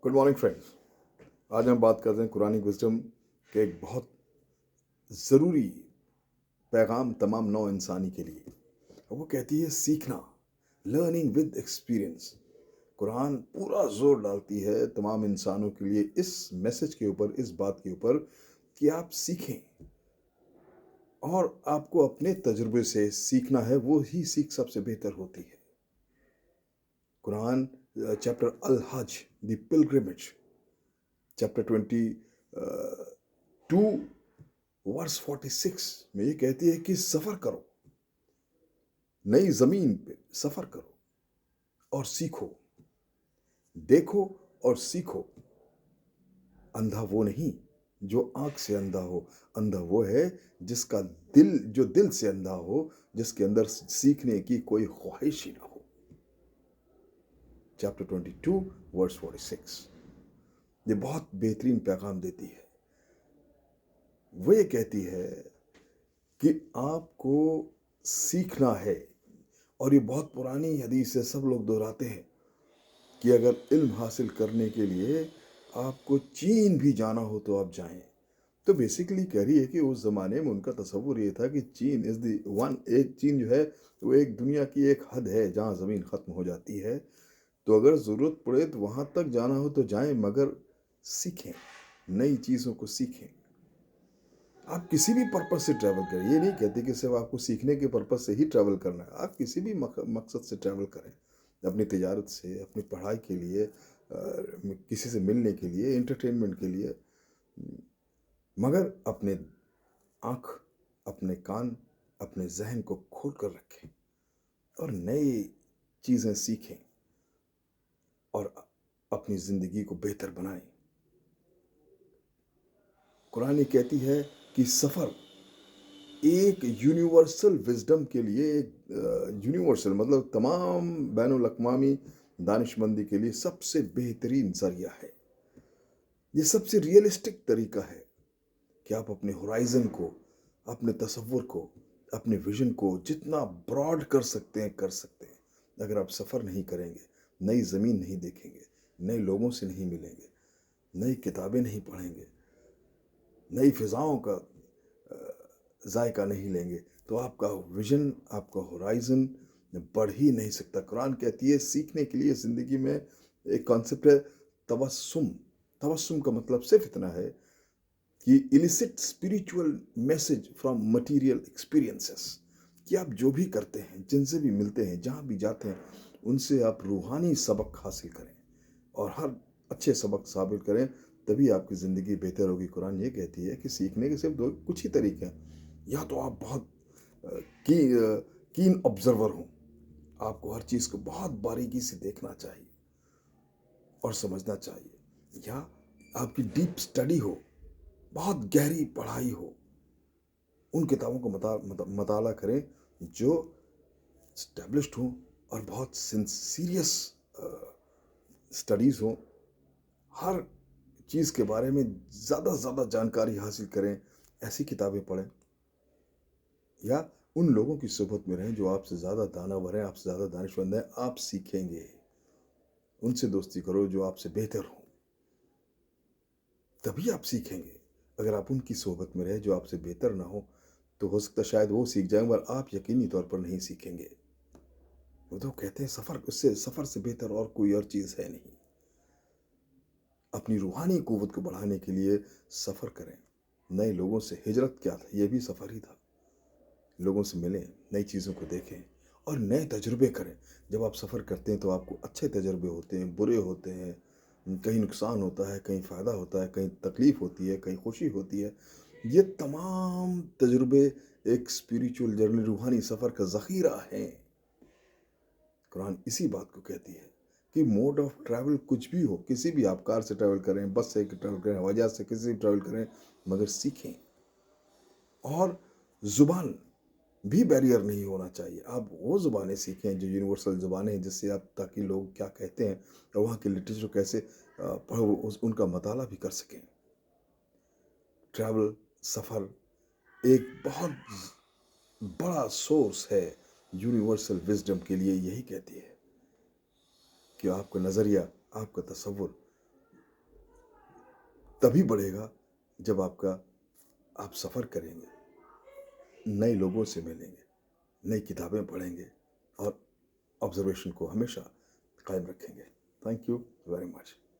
Good morning friends. आज हम बात करते हैं कुरानी विजडम के एक बहुत ज़रूरी पैगाम तमाम नौ इंसानी के लिए। और वो कहती है सीखना, लर्निंग विद एक्सपीरियंस। कुरान पूरा जोर डालती है तमाम इंसानों के लिए इस मैसेज के ऊपर, इस बात के ऊपर कि आप सीखें और आपको अपने तजुर्बे से सीखना है, वो ही सीख सबसे बेहतर होती है। कुरान चैप्टर अल हज, द पिलग्रिमेज, चैप्टर 22 वर्स 46 में ये कहती है कि सफ़र करो, नई ज़मीन पे सफ़र करो और सीखो, देखो और सीखो। अंधा वो नहीं जो आंख से अंधा हो, अंधा वो है जिसका दिल, जो दिल से अंधा हो, जिसके अंदर सीखने की कोई ख्वाहिश ही ना हो। चैप्टर 22 वर्स 46 ये बहुत बेहतरीन पैगाम देती है। वो ये कहती है कि आपको सीखना है, और ये बहुत पुरानी हदीस है, सब लोग दोहराते हैं कि अगर इल्म हासिल करने के लिए आपको चीन भी जाना हो तो आप जाएं। तो बेसिकली कह रही है कि उस ज़माने में उनका तसव्वुर ये था कि चीन इज़ द वन, एक चीन जो है वो एक दुनिया की एक हद है जहाँ ज़मीन ख़त्म हो जाती है। तो अगर ज़रूरत पड़े तो वहाँ तक जाना हो तो जाएं, मगर सीखें, नई चीज़ों को सीखें। आप किसी भी पर्पस से ट्रैवल करें, ये नहीं कहते कि सिर्फ आपको सीखने के पर्पस से ही ट्रैवल करना है। आप किसी भी मकसद से ट्रैवल करें, अपनी तिजारत से, अपनी पढ़ाई के लिए, किसी से मिलने के लिए, एंटरटेनमेंट के लिए, मगर अपने आँख, अपने कान, अपने जहन को खोल कर रखें और नई चीज़ें सीखें और अपनी ज़िंदगी को बेहतर बनाएं। कुरान ये कहती है कि सफ़र एक यूनिवर्सल विजडम के लिए, एक यूनिवर्सल मतलब तमाम बैनुल अक़वामी दानिशमंदी के लिए सबसे बेहतरीन ज़रिया है। ये सबसे रियलिस्टिक तरीका है कि आप अपने होराइज़न को, अपने तसव्वुर को, अपने विजन को जितना ब्रॉड कर सकते हैं कर सकते हैं। अगर आप सफ़र नहीं करेंगे, नई ज़मीन नहीं देखेंगे, नए लोगों से नहीं मिलेंगे, नई किताबें नहीं पढ़ेंगे, नई फ़िज़ाओं का जायका नहीं लेंगे, तो आपका विजन, आपका होराइज़न बढ़ ही नहीं सकता। कुरान कहती है सीखने के लिए ज़िंदगी में एक कॉन्सेप्ट है तबस्सुम। तबस्सुम का मतलब सिर्फ इतना है कि illicit spiritual message from material experiences, कि आप जो भी करते हैं, जिनसे भी मिलते हैं, जहाँ भी जाते हैं, उनसे आप रूहानी सबक हासिल करें और हर अच्छे सबक साबित करें, तभी आपकी ज़िंदगी बेहतर होगी। कुरान ये कहती है कि सीखने के सिर्फ दो कुछ ही तरीके हैं। या तो आप बहुत कीन ऑब्जर्वर हों, आपको हर चीज़ को बहुत बारीकी से देखना चाहिए और समझना चाहिए, या आपकी डीप स्टडी हो, बहुत गहरी पढ़ाई हो, उन किताबों को मताला करें जो स्टैब्लिश्ड हों और बहुत सीरियस स्टडीज़ हों, हर चीज़ के बारे में ज़्यादा से ज़्यादा जानकारी हासिल करें, ऐसी किताबें पढ़ें। या उन लोगों की सोबत में रहें जो आपसे ज़्यादा दानावर हैं, आपसे ज़्यादा दानिशमंद हैं, आप सीखेंगे। उनसे दोस्ती करो जो आपसे बेहतर हो, तभी आप सीखेंगे। अगर आप उनकी सोबत में रहे जो आपसे बेहतर ना हो, तो हो सकता है शायद वो सीख जाएं, मगर आप यकीनी तौर पर नहीं सीखेंगे। वो तो कहते हैं सफ़र से बेहतर और कोई और चीज़ है नहीं। अपनी रूहानी क़ुव्वत को बढ़ाने के लिए सफ़र करें। नए लोगों से, हिजरत क्या था, ये भी सफ़र ही था। लोगों से मिलें, नई चीज़ों को देखें और नए तजुर्बे करें। जब आप सफ़र करते हैं तो आपको अच्छे तजुर्बे होते हैं, बुरे होते हैं, कहीं नुकसान होता है, कहीं फ़ायदा होता है, कहीं तकलीफ़ होती है, कहीं खुशी होती है। ये तमाम तजुर्बे एक स्पिरिचुअल जर्नी, रूहानी सफ़र का ज़ख़ीरा है। कुरान इसी बात को कहती है कि मोड ऑफ ट्रैवल कुछ भी हो, किसी भी, आप कार से ट्रैवल करें, बस से ट्रैवल करें, हवाई जहाज़ से, किसी से ट्रैवल करें, मगर सीखें। और ज़ुबान भी बैरियर नहीं होना चाहिए। आप वो ज़ुबानें सीखें जो यूनिवर्सल ज़ुबानें हैं, जिससे आप, ताकि लोग क्या कहते हैं और वहाँ के लिटरेचर कैसे उनका मताला भी कर सकें। ट्रैवल, सफ़र एक बहुत बड़ा सोर्स है यूनिवर्सल विजडम के लिए। यही कहती है कि आपका नज़रिया, आपका तसव्वुर तभी बढ़ेगा जब आप सफ़र करेंगे, नए लोगों से मिलेंगे, नई किताबें पढ़ेंगे और ऑब्जर्वेशन को हमेशा कायम रखेंगे। Thank you very much.